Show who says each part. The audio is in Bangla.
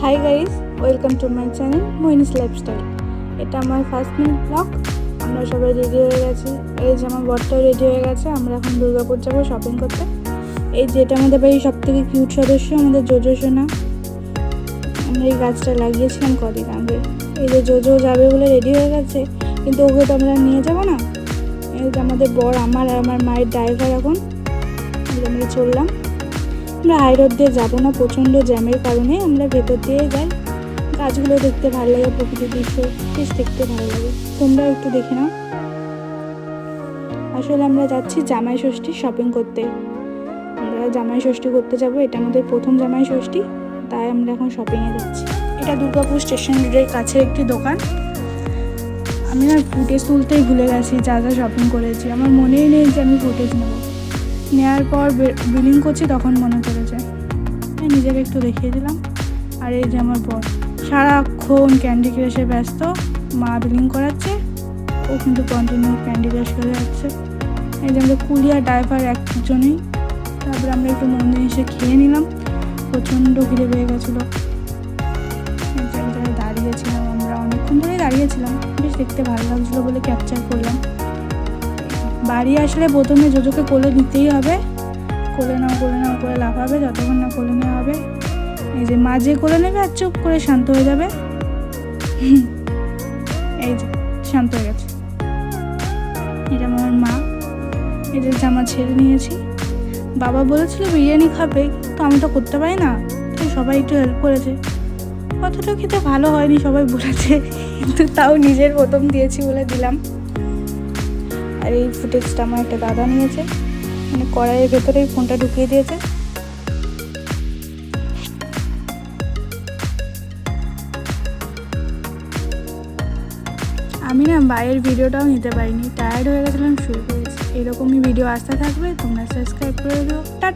Speaker 1: High guys, welcome to my channel Mohini's lifestyle. এটা আমার ফার্স্ট মিনিট ব্লগ। আমরা সবাই রেডি হয়ে গেছি। এই যে আমার বরটাও রেডি হয়ে গেছে। আমরা এখন দুর্গাপুর যাবো শপিং করতে। এই যে এটা আমাদের বাড়ির সব থেকে কিউট সদস্য, আমাদের জোজো সোনা। আমরা এই গাছটা লাগিয়েছিলাম কদিন আগে। এই যে জোজো যাবে বলে রেডি হয়ে গেছে, কিন্তু ওকে তো আমরা নিয়ে যাবো না। এই যে আমাদের বর, আমার আর আমার মায়ের ড্রাইভার। এখন আমরা চললাম। আমরা হাই রোড দিয়ে যাবো না, প্রচণ্ড জ্যামের কারণে আমরা ভেতর দিয়ে যাই। গাছগুলো দেখতে ভালো লাগে, প্রকৃতির দৃশ্য বেশ দেখতে ভালো লাগে। তোমরা একটু দেখে নাও। আসলে আমরা যাচ্ছি জামাই ষষ্ঠী শপিং করতে। আমরা জামাই ষষ্ঠী করতে যাব, এটা আমাদের প্রথম জামাই ষষ্ঠী, তাই আমরা এখন শপিংয়ে যাচ্ছি। এটা দুর্গাপুর স্টেশন রোডের কাছে একটি দোকান। আমি না ফুটেজ তুলতেই ভুলে গেছি যা যা শপিং করেছি। আমার মনেই নেই যে আমি ফুটেজ নেব। নেওয়ার পর বিলিং করছি তখন মনে পড়েছে, নিজেকে একটু দেখিয়ে দিলাম। আর এই যে আমার বর সারাক্ষণ ক্যান্ডি ক্রাশে ব্যস্ত। মা বিলিং করাচ্ছে, ও কিন্তু কন্টিনিউ ক্যান্ডি ক্রাশ করে যাচ্ছে। এই যে আমাদের কুলিয়া ড্রাইভার একজনেই। তারপরে আমরা একটু মন্দির এসে খেয়ে নিলাম, প্রচণ্ড ঘিরে পেয়ে গেছিলো। এক জায়গায় দাঁড়িয়েছিলাম, আমরা অনেকক্ষণ ধরেই দাঁড়িয়েছিলাম, বেশ দেখতে ভালো লাগছিলো বলে ক্যাপচার করলাম। বাড়ি আসলে প্রথমে জোজোকে কোলে নিতেই হবে। কোলে নাও করে লাফাবে যতক্ষণ না কোলে নেওয়া হবে। এই যে মাঝে কোলে নেবে আর চুপ করে শান্ত হয়ে যাবে। এই যে শান্ত হয়ে গেছে। এটা আমার মা। এই যে জামা ছেড়ে নিয়েছি। বাবা বলেছিল বিরিয়ানি খাবে, তো আমি তো করতে পারি না, তাই সবাই একটু হেল্প করেছে। অতটা খেতে ভালো হয়নি সবাই বলেছে, কিন্তু তাও নিজের প্রথম দিয়েছি বলে দিলাম। আর এই ফুটেজটা আমার একটা দাদা নিয়েছে, মানে কড়াইয়ের ভেতরে ফোনটা ঢুকিয়ে দিয়েছে। আমি না বাইরের ভিডিওটাও নিতে পারিনি, টায়ার্ড হয়ে গেছিলাম, শুয়ে পড়েছি। এরকমই ভিডিও আসতে থাকবে, তোমরা সাবস্ক্রাইব করে দিও। টাটা।